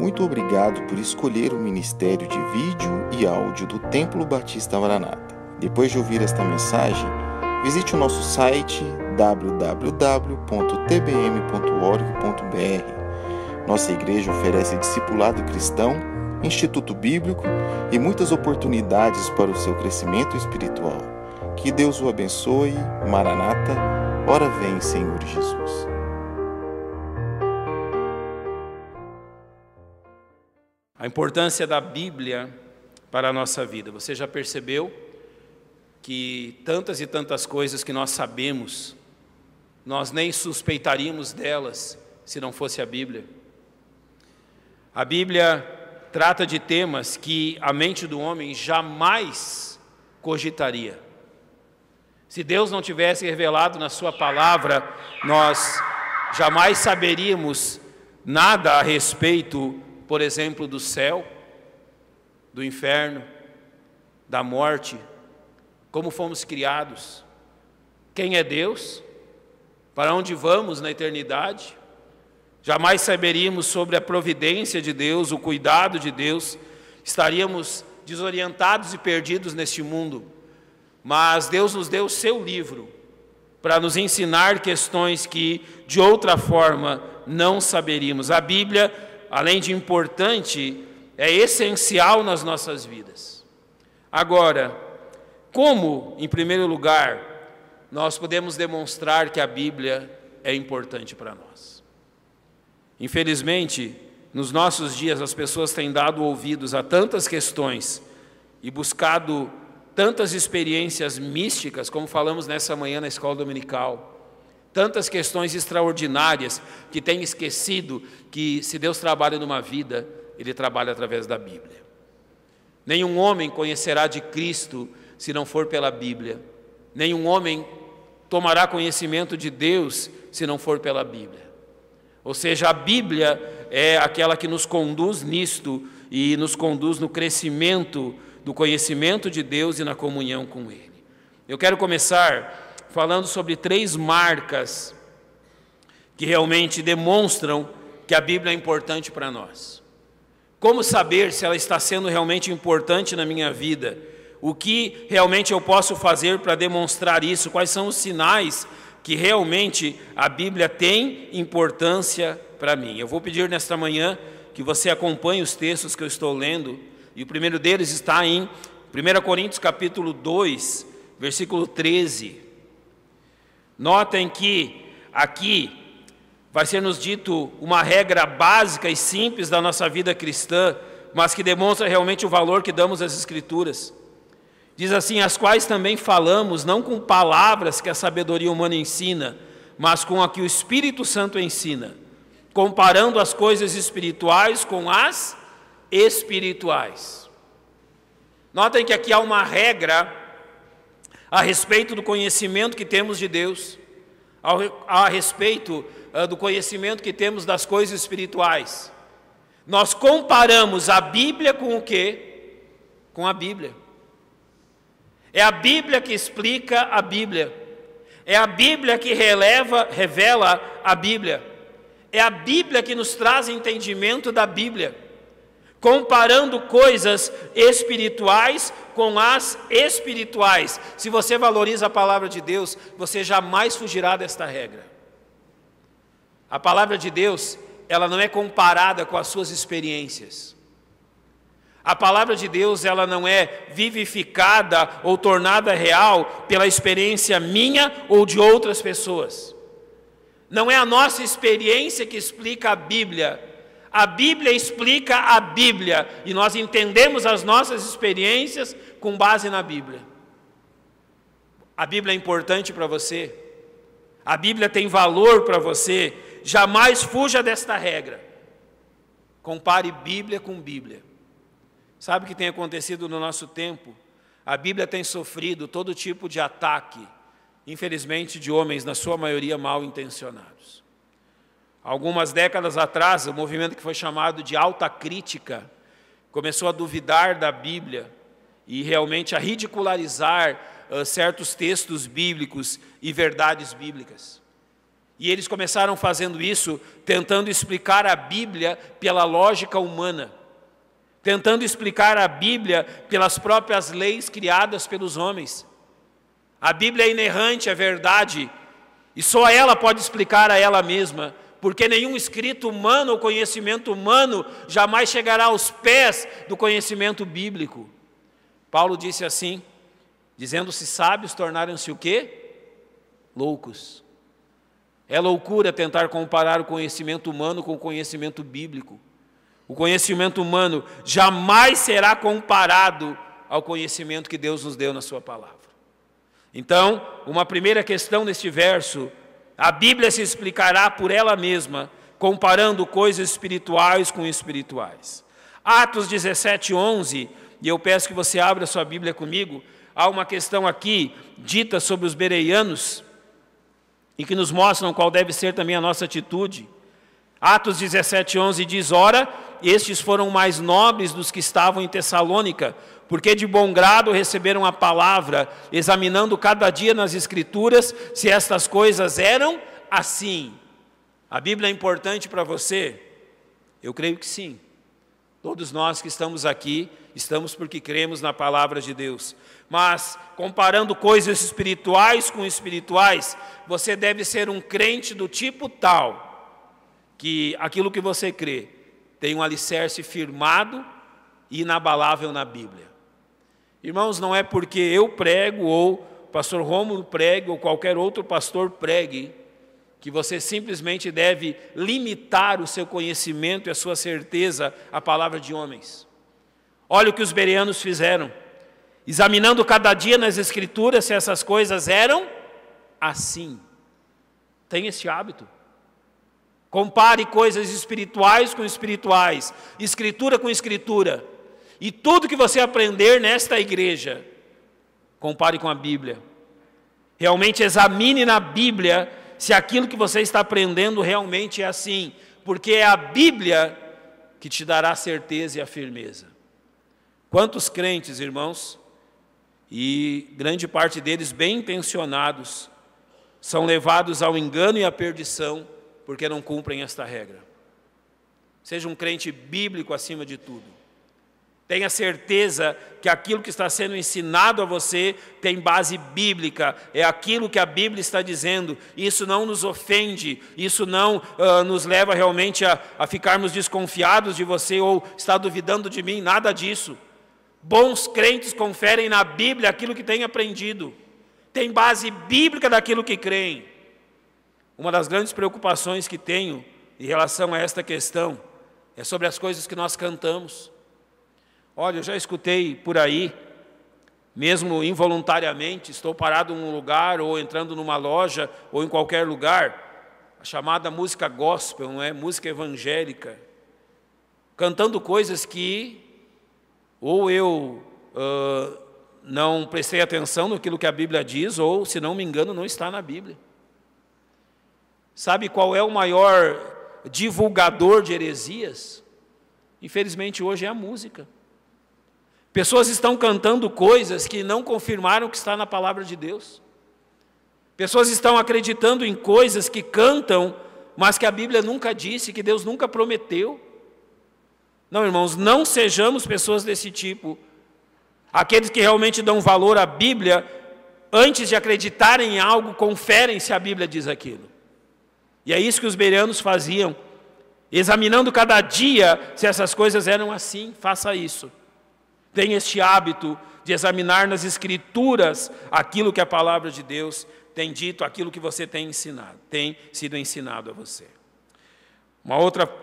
Muito obrigado por escolher o Ministério de Vídeo e Áudio do Templo Batista Maranata. Depois de ouvir esta mensagem, visite o nosso site www.tbm.org.br. Nossa igreja oferece discipulado cristão, instituto bíblico e muitas oportunidades para o seu crescimento espiritual. Que Deus o abençoe. Maranata, ora vem, Senhor Jesus. A importância da Bíblia para a nossa vida. Você já percebeu que tantas e tantas coisas que nós sabemos, nós nem suspeitaríamos delas se não fosse a Bíblia? A Bíblia trata de temas que a mente do homem jamais cogitaria. Se Deus não tivesse revelado na sua palavra, nós jamais saberíamos nada a respeito, por exemplo, do céu, do inferno, da morte, como fomos criados, quem é Deus, para onde vamos na eternidade. Jamais saberíamos sobre a providência de Deus, o cuidado de Deus, estaríamos desorientados e perdidos neste mundo. Mas Deus nos deu o seu livro para nos ensinar questões que de outra forma não saberíamos. A Bíblia, além de importante, é essencial nas nossas vidas. Agora, como, em primeiro lugar, nós podemos demonstrar que a Bíblia é importante para nós? Infelizmente, nos nossos dias, as pessoas têm dado ouvidos a tantas questões e buscado tantas experiências místicas, como falamos nessa manhã na escola dominical, tantas questões extraordinárias que têm esquecido que se Deus trabalha numa vida, Ele trabalha através da Bíblia. Nenhum homem conhecerá de Cristo se não for pela Bíblia. Nenhum homem tomará conhecimento de Deus se não for pela Bíblia. Ou seja, a Bíblia é aquela que nos conduz nisto e nos conduz no crescimento do conhecimento de Deus e na comunhão com Ele. Eu quero começar falando sobre 3 marcas que realmente demonstram que a Bíblia é importante para nós. Como saber se ela está sendo realmente importante na minha vida? O que realmente eu posso fazer para demonstrar isso? Quais são os sinais que realmente a Bíblia tem importância para mim? Eu vou pedir nesta manhã que você acompanhe os textos que eu estou lendo, e o primeiro deles está em 1 Coríntios capítulo 2, versículo 13. Notem que aqui vai ser nos dito uma regra básica e simples da nossa vida cristã, mas que demonstra realmente o valor que damos às Escrituras. Diz assim: as quais também falamos, não com palavras que a sabedoria humana ensina, mas com a que o Espírito Santo ensina, comparando as coisas espirituais com as espirituais. Notem que aqui há uma regra a respeito do conhecimento que temos de Deus, a respeito do conhecimento que temos das coisas espirituais. Nós comparamos a Bíblia com o quê? Com a Bíblia. É a Bíblia que explica a Bíblia. É a Bíblia que revela a Bíblia. É a Bíblia que nos traz entendimento da Bíblia. Comparando coisas espirituais com as espirituais. Se você valoriza a palavra de Deus, você jamais fugirá desta regra. A palavra de Deus, ela não é comparada com as suas experiências. A palavra de Deus, ela não é vivificada ou tornada real pela experiência minha ou de outras pessoas. Não é a nossa experiência que explica a Bíblia. A Bíblia explica a Bíblia e nós entendemos as nossas experiências com base na Bíblia. A Bíblia é importante para você. A Bíblia tem valor para você. Jamais fuja desta regra. Compare Bíblia com Bíblia. Sabe o que tem acontecido no nosso tempo? A Bíblia tem sofrido todo tipo de ataque, infelizmente, de homens, na sua maioria mal intencionados. Algumas décadas atrás, o movimento que foi chamado de alta crítica começou a duvidar da Bíblia e realmente a ridicularizar certos textos bíblicos e verdades bíblicas. E eles começaram fazendo isso, tentando explicar a Bíblia pela lógica humana, tentando explicar a Bíblia pelas próprias leis criadas pelos homens. A Bíblia é inerrante, é verdade, e só ela pode explicar a ela mesma, porque nenhum escrito humano ou conhecimento humano jamais chegará aos pés do conhecimento bíblico. Paulo disse assim, dizendo-se sábios, tornaram-se o quê? Loucos. É loucura tentar comparar o conhecimento humano com o conhecimento bíblico. O conhecimento humano jamais será comparado ao conhecimento que Deus nos deu na sua palavra. Então, uma primeira questão neste verso, a Bíblia se explicará por ela mesma, comparando coisas espirituais com espirituais. Atos 17:11, e eu peço que você abra a sua Bíblia comigo, há uma questão aqui dita sobre os bereanos, e que nos mostram qual deve ser também a nossa atitude. Atos 17:11 diz, ora, estes foram mais nobres dos que estavam em Tessalônica, porque de bom grado receberam a palavra, examinando cada dia nas Escrituras se estas coisas eram assim. A Bíblia é importante para você? Eu creio que sim. Todos nós que estamos aqui, estamos porque cremos na palavra de Deus. Mas, comparando coisas espirituais com espirituais, você deve ser um crente do tipo tal, que aquilo que você crê tem um alicerce firmado e inabalável na Bíblia. Irmãos, não é porque eu prego, ou o pastor Rômulo pregue, ou qualquer outro pastor pregue, que você simplesmente deve limitar o seu conhecimento e a sua certeza à palavra de homens. Olha o que os bereanos fizeram, examinando cada dia nas Escrituras se essas coisas eram assim. Tem esse hábito. Compare coisas espirituais com espirituais, Escritura com Escritura. E tudo que você aprender nesta igreja, compare com a Bíblia. Realmente examine na Bíblia se aquilo que você está aprendendo realmente é assim, porque é a Bíblia que te dará a certeza e a firmeza. Quantos crentes, irmãos, e grande parte deles bem intencionados, são levados ao engano e à perdição porque não cumprem esta regra. Seja um crente bíblico acima de tudo. Tenha certeza que aquilo que está sendo ensinado a você tem base bíblica, é aquilo que a Bíblia está dizendo. Isso não nos ofende, isso não nos leva realmente a ficarmos desconfiados de você ou estar duvidando de mim, nada disso. Bons crentes conferem na Bíblia aquilo que têm aprendido, tem base bíblica daquilo que creem. Uma das grandes preocupações que tenho em relação a esta questão é sobre as coisas que nós cantamos. Olha, eu já escutei por aí, mesmo involuntariamente, estou parado num lugar ou entrando numa loja ou em qualquer lugar, a chamada música gospel, não é? Música evangélica, cantando coisas que ou eu não prestei atenção naquilo que a Bíblia diz, ou, se não me engano, não está na Bíblia. Sabe qual é o maior divulgador de heresias? Infelizmente, hoje é a música. Pessoas estão cantando coisas que não confirmaram o que está na palavra de Deus. Pessoas estão acreditando em coisas que cantam, mas que a Bíblia nunca disse, que Deus nunca prometeu. Não, irmãos, não sejamos pessoas desse tipo. Aqueles que realmente dão valor à Bíblia, antes de acreditarem em algo, conferem se a Bíblia diz aquilo. E é isso que os bereanos faziam, examinando cada dia se essas coisas eram assim. Faça isso. Tenha este hábito de examinar nas Escrituras aquilo que a palavra de Deus tem dito, aquilo que você tem ensinado, tem sido ensinado a você.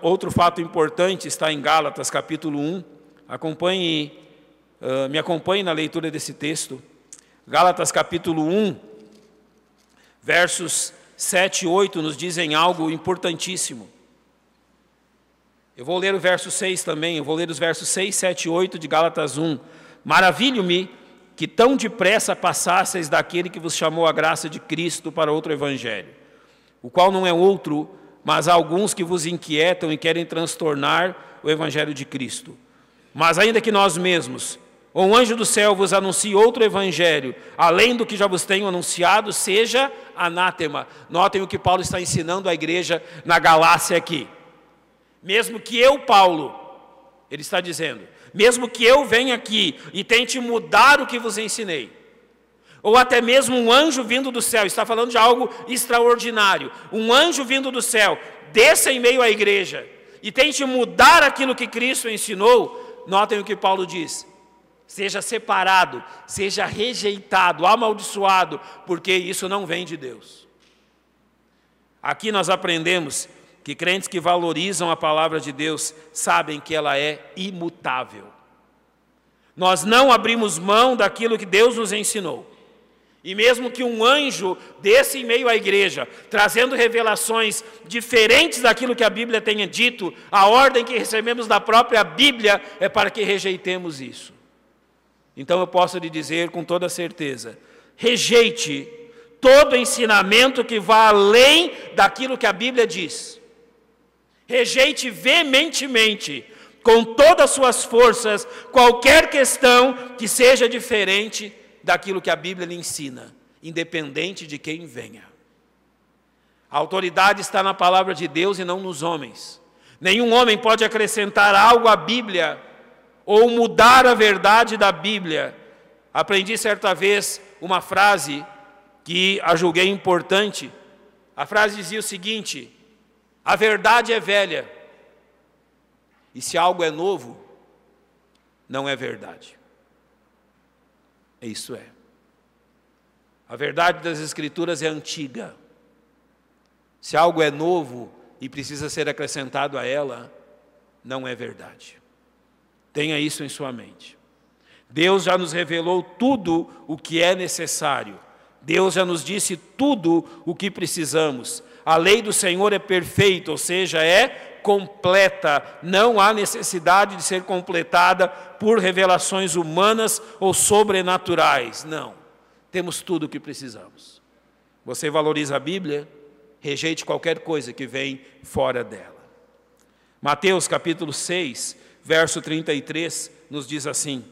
Outro fato importante está em Gálatas, capítulo 1. Me acompanhe na leitura desse texto. Gálatas, capítulo 1, versos 7 e 8 nos dizem algo importantíssimo. Eu vou ler o verso 6 também, eu vou ler os versos 6, 7 e 8 de Gálatas 1. Maravilho-me que tão depressa passasseis daquele que vos chamou a graça de Cristo para outro evangelho, o qual não é outro, mas há alguns que vos inquietam e querem transtornar o evangelho de Cristo. Mas ainda que nós mesmos, ou um anjo do céu vos anuncie outro evangelho, além do que já vos tenho anunciado, seja anátema. Notem o que Paulo está ensinando à igreja na Galácia aqui. Mesmo que eu, Paulo, ele está dizendo, mesmo que eu venha aqui e tente mudar o que vos ensinei, ou até mesmo um anjo vindo do céu, está falando de algo extraordinário, um anjo vindo do céu, desça em meio à igreja e tente mudar aquilo que Cristo ensinou, notem o que Paulo diz: seja separado, seja rejeitado, amaldiçoado, porque isso não vem de Deus. Aqui nós aprendemos que crentes que valorizam a palavra de Deus sabem que ela é imutável. Nós não abrimos mão daquilo que Deus nos ensinou. E mesmo que um anjo desça em meio à igreja, trazendo revelações diferentes daquilo que a Bíblia tenha dito, a ordem que recebemos da própria Bíblia é para que rejeitemos isso. Então eu posso lhe dizer com toda certeza, rejeite todo ensinamento que vá além daquilo que a Bíblia diz. Rejeite veementemente, com todas as suas forças, qualquer questão que seja diferente daquilo que a Bíblia lhe ensina, independente de quem venha. A autoridade está na palavra de Deus e não nos homens. Nenhum homem pode acrescentar algo à Bíblia ou mudar a verdade da Bíblia. Aprendi certa vez uma frase que a julguei importante. A frase dizia o seguinte: a verdade é velha, e se algo é novo, não é verdade. Isso é. A verdade das Escrituras é antiga. Se algo é novo e precisa ser acrescentado a ela, não é verdade. Tenha isso em sua mente. Deus já nos revelou tudo o que é necessário. Deus já nos disse tudo o que precisamos. A lei do Senhor é perfeita, ou seja, é completa. Não há necessidade de ser completada por revelações humanas ou sobrenaturais. Não. Temos tudo o que precisamos. Você valoriza a Bíblia? Rejeite qualquer coisa que vem fora dela. Mateus capítulo 6, verso 33, nos diz assim: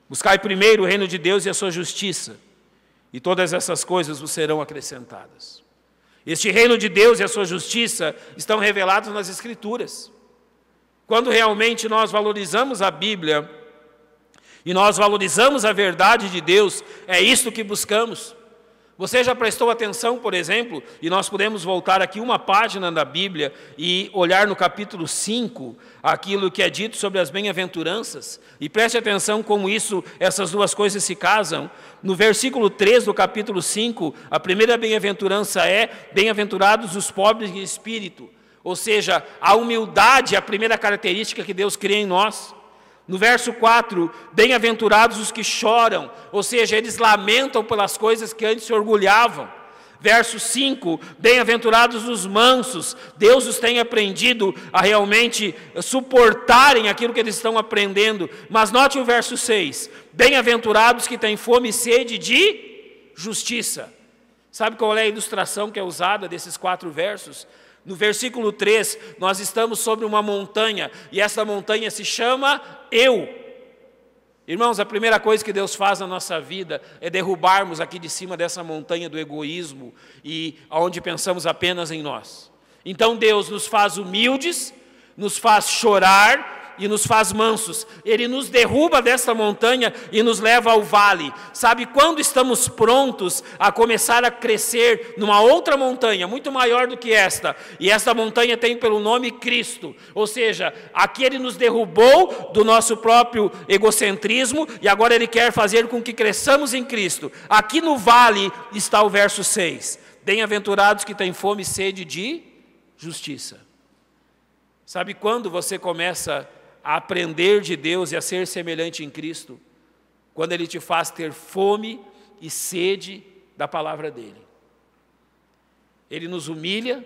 buscai primeiro o reino de Deus e a sua justiça, e todas essas coisas vos serão acrescentadas. Este reino de Deus e a sua justiça estão revelados nas Escrituras. Quando realmente nós valorizamos a Bíblia e nós valorizamos a verdade de Deus, é isto que buscamos. Você já prestou atenção, por exemplo, e nós podemos voltar aqui uma página da Bíblia e olhar no capítulo 5, aquilo que é dito sobre as bem-aventuranças, e preste atenção como essas duas coisas se casam. No versículo 3 do capítulo 5, a primeira bem-aventurança é: bem-aventurados os pobres de espírito, ou seja, a humildade é a primeira característica que Deus cria em nós. No verso 4, bem-aventurados os que choram, ou seja, eles lamentam pelas coisas que antes se orgulhavam. Verso 5, bem-aventurados os mansos, Deus os tem aprendido a realmente suportarem aquilo que eles estão aprendendo. Mas note o verso 6, bem-aventurados que têm fome e sede de justiça. Sabe qual é a ilustração que é usada desses 4 versos? No versículo 3, nós estamos sobre uma montanha, e essa montanha se chama eu. Irmãos, a primeira coisa que Deus faz na nossa vida é derrubarmos aqui de cima dessa montanha do egoísmo, e onde pensamos apenas em nós. Então Deus nos faz humildes, nos faz chorar e nos faz mansos. Ele nos derruba dessa montanha e nos leva ao vale. Sabe, quando estamos prontos a começar a crescer numa outra montanha, muito maior do que esta, e esta montanha tem pelo nome Cristo, ou seja, aqui Ele nos derrubou do nosso próprio egocentrismo, e agora Ele quer fazer com que cresçamos em Cristo. Aqui no vale está o verso 6, bem-aventurados que têm fome e sede de justiça. Sabe quando você começa a aprender de Deus e a ser semelhante em Cristo? Quando Ele te faz ter fome e sede da palavra dEle. Ele nos humilha,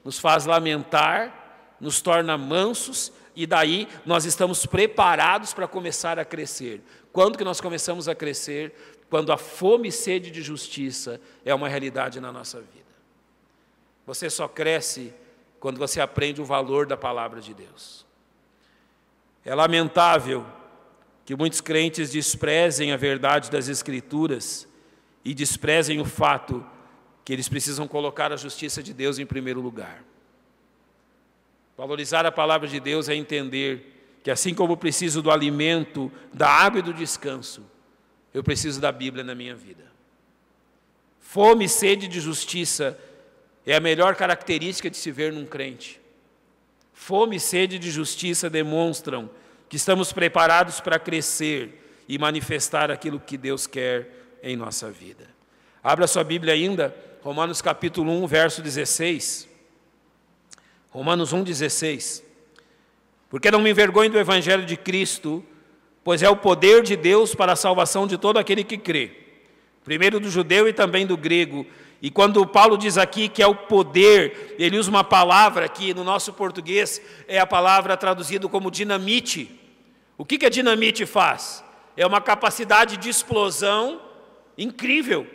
nos faz lamentar, nos torna mansos, e daí nós estamos preparados para começar a crescer. Quando que nós começamos a crescer? Quando a fome e sede de justiça é uma realidade na nossa vida. Você só cresce quando você aprende o valor da palavra de Deus. É lamentável que muitos crentes desprezem a verdade das Escrituras e desprezem o fato que eles precisam colocar a justiça de Deus em primeiro lugar. Valorizar a palavra de Deus é entender que assim como eu preciso do alimento, da água e do descanso, eu preciso da Bíblia na minha vida. Fome e sede de justiça é a melhor característica de se ver num crente. Fome e sede de justiça demonstram que estamos preparados para crescer e manifestar aquilo que Deus quer em nossa vida. Abra sua Bíblia ainda, Romanos capítulo 1, verso 16. Romanos 1, 16. Porque não me envergonho do Evangelho de Cristo, pois é o poder de Deus para a salvação de todo aquele que crê, primeiro do judeu e também do grego. E quando Paulo diz aqui que é o poder, ele usa uma palavra que no nosso português é a palavra traduzida como dinamite. O que a dinamite faz? É uma capacidade de explosão incrível,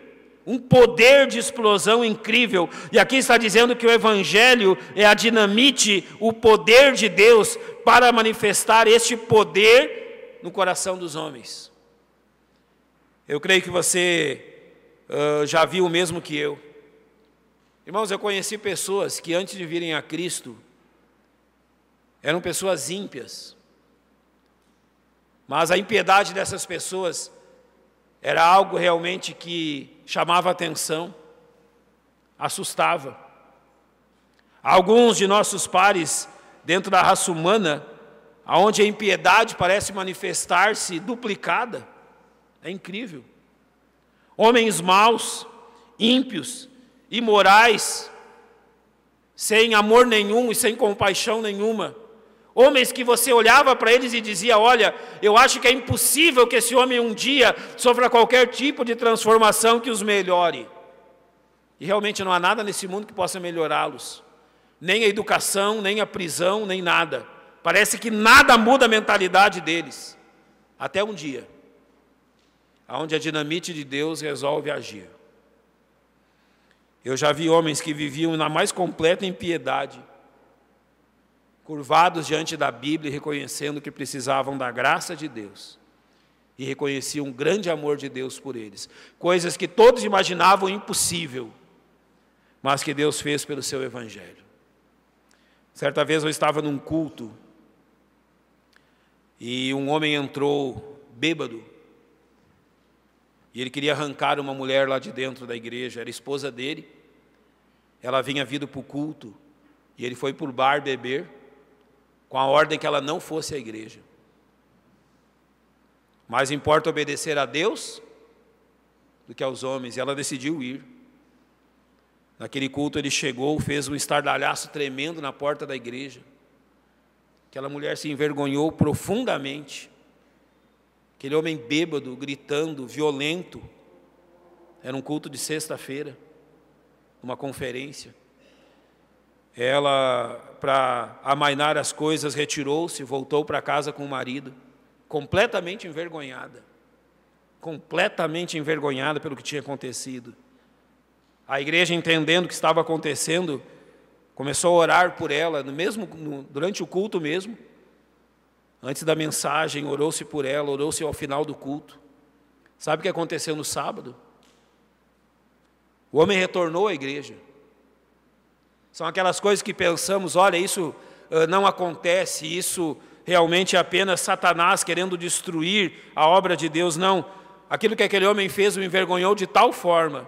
um poder de explosão incrível. E aqui está dizendo que o Evangelho é a dinamite, o poder de Deus para manifestar este poder no coração dos homens. Eu creio que você já viu o mesmo que eu. Irmãos, eu conheci pessoas que antes de virem a Cristo eram pessoas ímpias, mas a impiedade dessas pessoas era algo realmente que chamava atenção, assustava. Alguns de nossos pares dentro da raça humana, onde a impiedade parece manifestar-se duplicada, é incrível. Homens maus, ímpios, imorais, sem amor nenhum e sem compaixão nenhuma. Homens que você olhava para eles e dizia: olha, eu acho que é impossível que esse homem um dia sofra qualquer tipo de transformação que os melhore. E realmente não há nada nesse mundo que possa melhorá-los. Nem a educação, nem a prisão, nem nada. Parece que nada muda a mentalidade deles. Até um dia, onde a dinamite de Deus resolve agir. Eu já vi homens que viviam na mais completa impiedade, curvados diante da Bíblia, reconhecendo que precisavam da graça de Deus, e reconheciam um grande amor de Deus por eles. Coisas que todos imaginavam impossível, mas que Deus fez pelo seu Evangelho. Certa vez eu estava num culto, e um homem entrou bêbado, e ele queria arrancar uma mulher lá de dentro da igreja, era a esposa dele. Ela vinha vindo para o culto, e ele foi para o bar beber, com a ordem que ela não fosse à igreja. Mais importa obedecer a Deus do que aos homens, e ela decidiu ir. Naquele culto ele chegou, fez um estardalhaço tremendo na porta da igreja. Aquela mulher se envergonhou profundamente. Aquele homem bêbado, gritando, violento. Era um culto de sexta-feira, uma conferência. Ela, para amainar as coisas, retirou-se, voltou para casa com o marido, completamente envergonhada pelo que tinha acontecido. A igreja, entendendo o que estava acontecendo, começou a orar por ela, durante o culto mesmo. Antes da mensagem, orou-se por ela, orou-se ao final do culto. Sabe o que aconteceu no sábado? O homem retornou à igreja. São aquelas coisas que pensamos: olha, isso não acontece, isso realmente é apenas Satanás querendo destruir a obra de Deus. Não, aquilo que aquele homem fez o envergonhou de tal forma,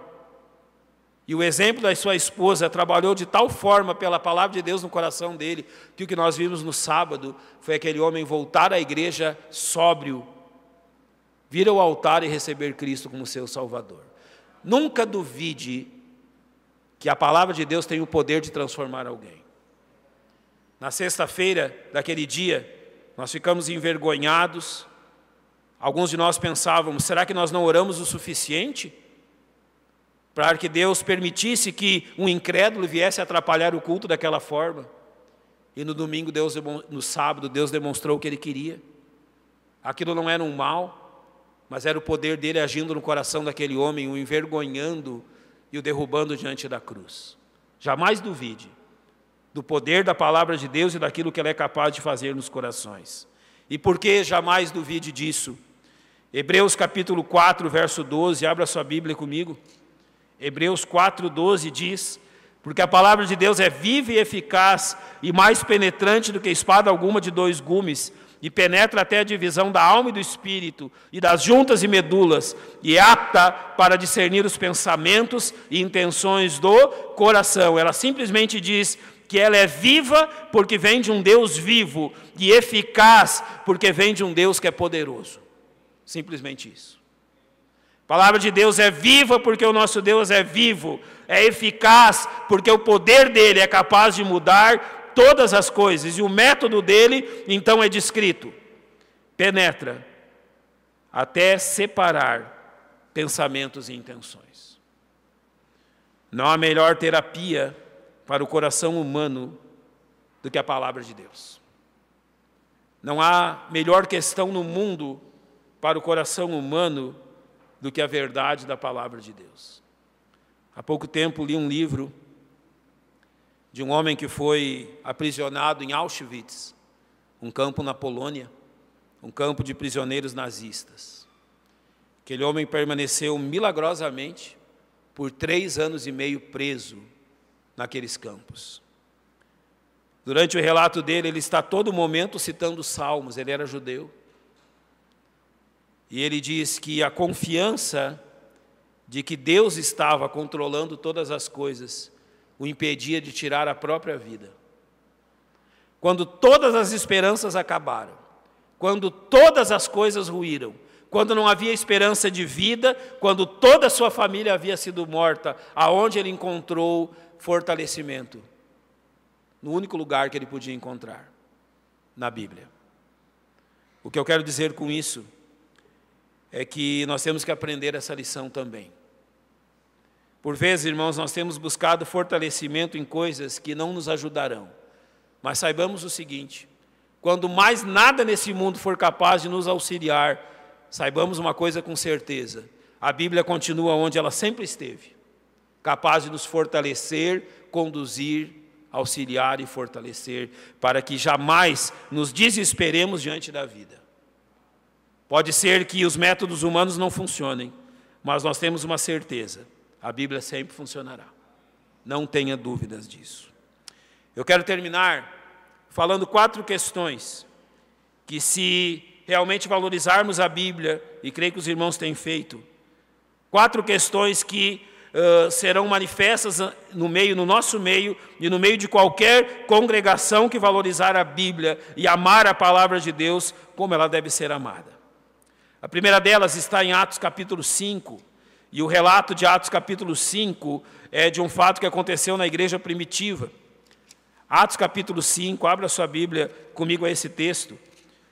e o exemplo da sua esposa trabalhou de tal forma pela palavra de Deus no coração dele, que o que nós vimos no sábado foi aquele homem voltar à igreja sóbrio, vir ao altar e receber Cristo como seu Salvador. Nunca duvide que a palavra de Deus tem o poder de transformar alguém. Na sexta-feira daquele dia, nós ficamos envergonhados. Alguns de nós pensávamos: será que nós não oramos o suficiente para que Deus permitisse que um incrédulo viesse atrapalhar o culto daquela forma? E no domingo, no sábado, Deus demonstrou o que Ele queria. Aquilo não era um mal, mas era o poder dele agindo no coração daquele homem, o envergonhando e o derrubando diante da cruz. Jamais duvide do poder da palavra de Deus e daquilo que ela é capaz de fazer nos corações. E por que jamais duvide disso? Hebreus capítulo 4, verso 12, abra sua Bíblia comigo. Hebreus 4, 12 diz: porque a palavra de Deus é viva e eficaz e mais penetrante do que espada alguma de dois gumes, e penetra até a divisão da alma e do espírito, e das juntas e medulas, e é apta para discernir os pensamentos e intenções do coração. Ela simplesmente diz que ela é viva porque vem de um Deus vivo, e eficaz porque vem de um Deus que é poderoso. Simplesmente isso. A palavra de Deus é viva porque o nosso Deus é vivo, é eficaz porque o poder dele é capaz de mudar todas as coisas, e o método dele então é descrito: penetra até separar pensamentos e intenções. Não há melhor terapia para o coração humano do que a palavra de Deus. Não há melhor questão no mundo para o coração humano do que a verdade da palavra de Deus. Há pouco tempo li um livro de um homem que foi aprisionado em Auschwitz, um campo na Polônia, um campo de prisioneiros nazistas. Aquele homem permaneceu milagrosamente por 3 anos e meio preso naqueles campos. Durante o relato dele, ele está a todo momento citando os salmos, ele era judeu. E ele diz que a confiança de que Deus estava controlando todas as coisas o impedia de tirar a própria vida. Quando todas as esperanças acabaram, quando todas as coisas ruíram, quando não havia esperança de vida, quando toda a sua família havia sido morta, aonde ele encontrou fortalecimento? No único lugar que ele podia encontrar, na Bíblia. O que eu quero dizer com isso é que nós temos que aprender essa lição também. Por vezes, irmãos, nós temos buscado fortalecimento em coisas que não nos ajudarão. Mas saibamos o seguinte: quando mais nada nesse mundo for capaz de nos auxiliar, saibamos uma coisa com certeza: a Bíblia continua onde ela sempre esteve, capaz de nos fortalecer, conduzir, auxiliar e fortalecer, para que jamais nos desesperemos diante da vida. Pode ser que os métodos humanos não funcionem, mas nós temos uma certeza: a Bíblia sempre funcionará. Não tenha dúvidas disso. Eu quero terminar falando 4 questões que, se realmente valorizarmos a Bíblia, e creio que os irmãos têm feito, 4 questões que serão manifestas no nosso meio e no meio de qualquer congregação que valorizar a Bíblia e amar a palavra de Deus como ela deve ser amada. A primeira delas está em Atos capítulo 5, e o relato de Atos capítulo 5 é de um fato que aconteceu na igreja primitiva. Atos capítulo 5, abra sua Bíblia comigo a esse texto.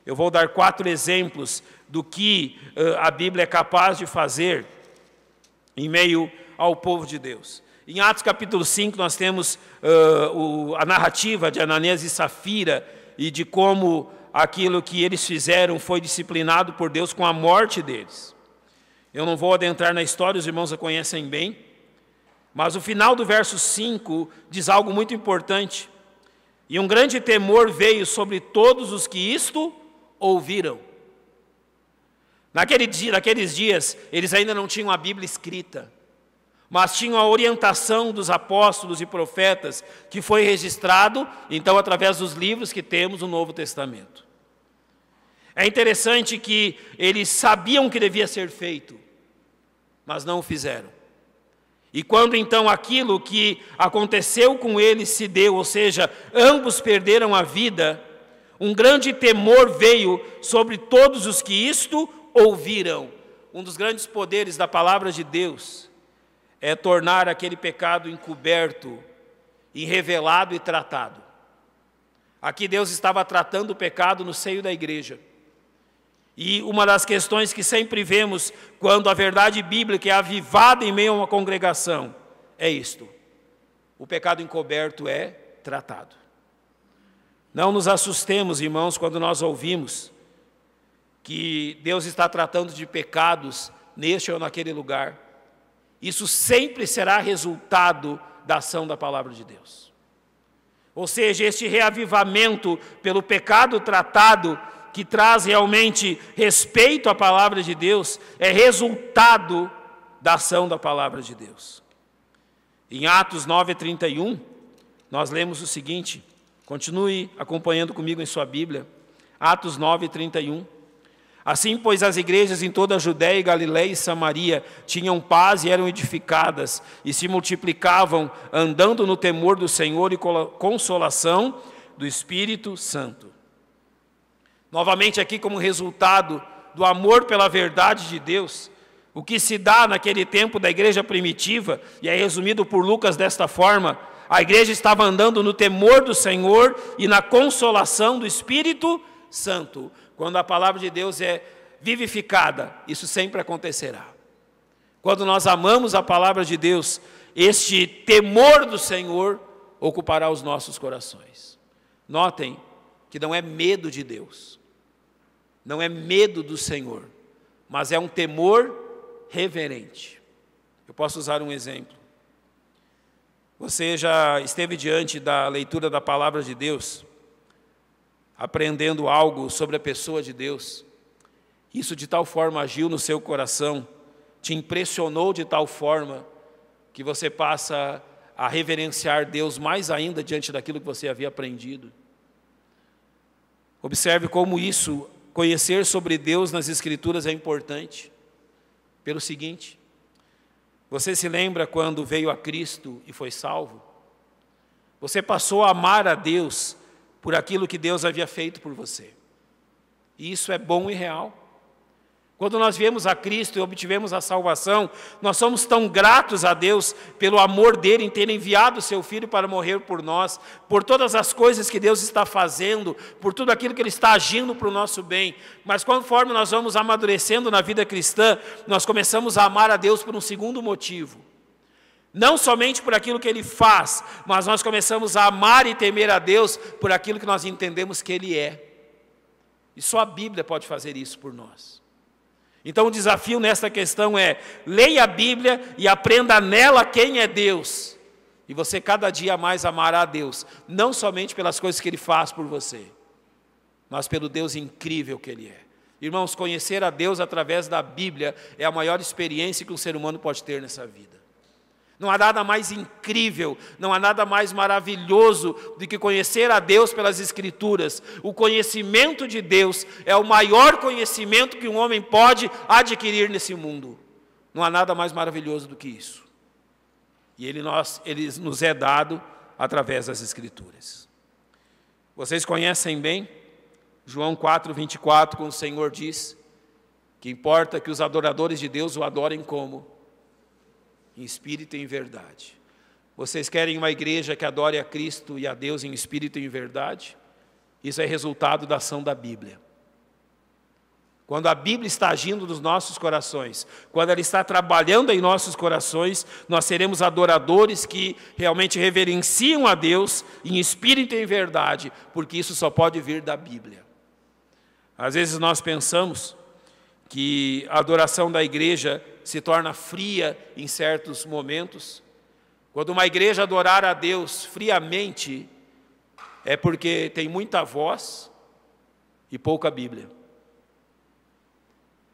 Eu vou dar 4 exemplos do que a Bíblia é capaz de fazer em meio ao povo de Deus. Em Atos capítulo 5 nós temos a narrativa de Ananias e Safira e de como aquilo que eles fizeram foi disciplinado por Deus com a morte deles. Eu não vou adentrar na história, os irmãos a conhecem bem, mas o final do verso 5 diz algo muito importante. E um grande temor veio sobre todos os que isto ouviram. Naqueles dias, eles ainda não tinham a Bíblia escrita, mas tinham a orientação dos apóstolos e profetas, que foi registrado, então, através dos livros que temos no Novo Testamento. É interessante que eles sabiam o que devia ser feito, mas não o fizeram. E quando então aquilo que aconteceu com eles se deu, ou seja, ambos perderam a vida, um grande temor veio sobre todos os que isto ouviram. Um dos grandes poderes da palavra de Deus é tornar aquele pecado encoberto, e revelado e tratado. Aqui Deus estava tratando o pecado no seio da igreja. E uma das questões que sempre vemos quando a verdade bíblica é avivada em meio a uma congregação é isto: o pecado encoberto é tratado. Não nos assustemos, irmãos, quando nós ouvimos que Deus está tratando de pecados neste ou naquele lugar. Isso sempre será resultado da ação da palavra de Deus. Ou seja, este reavivamento pelo pecado tratado, que traz realmente respeito à palavra de Deus, é resultado da ação da palavra de Deus. Em Atos 9:31, nós lemos o seguinte, continue acompanhando comigo em sua Bíblia, Atos 9:31. Assim, pois, as igrejas em toda a Judéia, Galiléia e Samaria tinham paz e eram edificadas, e se multiplicavam, andando no temor do Senhor e consolação do Espírito Santo. Novamente aqui, como resultado do amor pela verdade de Deus, o que se dá naquele tempo da igreja primitiva, e é resumido por Lucas desta forma, a igreja estava andando no temor do Senhor e na consolação do Espírito Santo. Quando a palavra de Deus é vivificada, isso sempre acontecerá. Quando nós amamos a palavra de Deus, este temor do Senhor ocupará os nossos corações. Notem que não é medo de Deus, não é medo do Senhor, mas é um temor reverente. Eu posso usar um exemplo. Você já esteve diante da leitura da palavra de Deus, aprendendo algo sobre a pessoa de Deus, isso de tal forma agiu no seu coração, te impressionou de tal forma, que você passa a reverenciar Deus mais ainda diante daquilo que você havia aprendido. Observe como isso, conhecer sobre Deus nas Escrituras é importante. Pelo seguinte, você se lembra quando veio a Cristo e foi salvo? Você passou a amar a Deus por aquilo que Deus havia feito por você. E isso é bom e real. Quando nós viemos a Cristo e obtivemos a salvação, nós somos tão gratos a Deus pelo amor dele em ter enviado o seu Filho para morrer por nós, por todas as coisas que Deus está fazendo, por tudo aquilo que ele está agindo para o nosso bem. Mas conforme nós vamos amadurecendo na vida cristã, nós começamos a amar a Deus por um segundo motivo. Não somente por aquilo que ele faz, mas nós começamos a amar e temer a Deus por aquilo que nós entendemos que ele é. E só a Bíblia pode fazer isso por nós. Então o desafio nesta questão é, leia a Bíblia e aprenda nela quem é Deus. E você cada dia mais amará a Deus, não somente pelas coisas que ele faz por você, mas pelo Deus incrível que ele é. Irmãos, conhecer a Deus através da Bíblia é a maior experiência que um ser humano pode ter nessa vida. Não há nada mais incrível, não há nada mais maravilhoso do que conhecer a Deus pelas Escrituras. O conhecimento de Deus é o maior conhecimento que um homem pode adquirir nesse mundo. Não há nada mais maravilhoso do que isso. E ele nos é dado através das Escrituras. Vocês conhecem bem João 4:24, quando o Senhor diz que importa que os adoradores de Deus o adorem como? Em espírito e em verdade. Vocês querem uma igreja que adore a Cristo e a Deus em espírito e em verdade? Isso é resultado da ação da Bíblia. Quando a Bíblia está agindo nos nossos corações, quando ela está trabalhando em nossos corações, nós seremos adoradores que realmente reverenciam a Deus em espírito e em verdade, porque isso só pode vir da Bíblia. Às vezes nós pensamos que a adoração da igreja se torna fria em certos momentos. Quando uma igreja adorar a Deus friamente, é porque tem muita voz e pouca Bíblia.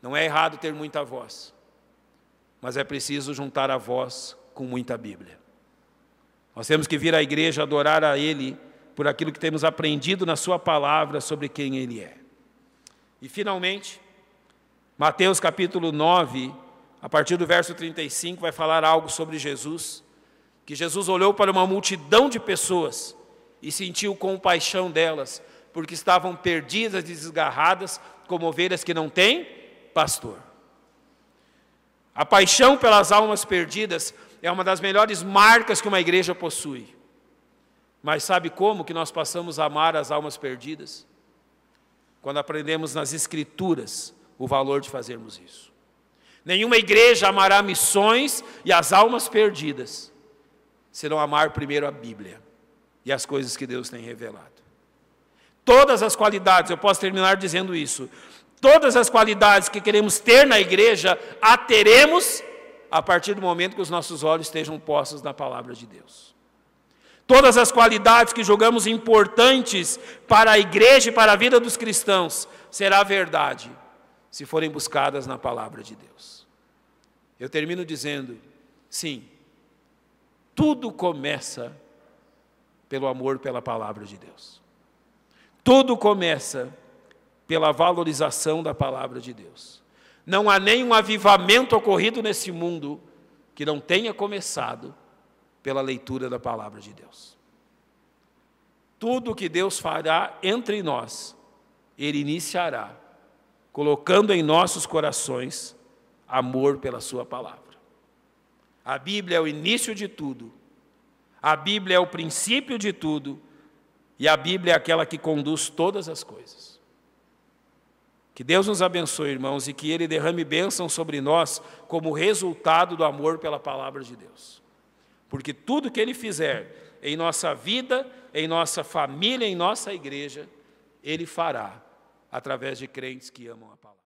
Não é errado ter muita voz, mas é preciso juntar a voz com muita Bíblia. Nós temos que vir à igreja adorar a Ele por aquilo que temos aprendido na sua palavra sobre quem Ele é. E finalmente, Mateus capítulo 9, a partir do verso 35, vai falar algo sobre Jesus, que Jesus olhou para uma multidão de pessoas e sentiu compaixão delas, porque estavam perdidas e desgarradas, como ovelhas que não têm pastor. A paixão pelas almas perdidas é uma das melhores marcas que uma igreja possui. Mas sabe como que nós passamos a amar as almas perdidas? Quando aprendemos nas Escrituras o valor de fazermos isso. Nenhuma igreja amará missões e as almas perdidas, se não amar primeiro a Bíblia e as coisas que Deus tem revelado. Todas as qualidades, eu posso terminar dizendo isso, todas as qualidades que queremos ter na igreja, a teremos a partir do momento que os nossos olhos estejam postos na palavra de Deus. Todas as qualidades que julgamos importantes para a igreja e para a vida dos cristãos, será verdade se forem buscadas na palavra de Deus. Eu termino dizendo, sim, tudo começa pelo amor pela palavra de Deus. Tudo começa pela valorização da palavra de Deus. Não há nenhum avivamento ocorrido nesse mundo que não tenha começado pela leitura da palavra de Deus. Tudo que Deus fará entre nós, Ele iniciará, colocando em nossos corações amor pela sua palavra. A Bíblia é o início de tudo, a Bíblia é o princípio de tudo, e a Bíblia é aquela que conduz todas as coisas. Que Deus nos abençoe, irmãos, e que Ele derrame bênção sobre nós como resultado do amor pela palavra de Deus. Porque tudo que Ele fizer em nossa vida, em nossa família, em nossa igreja, Ele fará através de crentes que amam a palavra.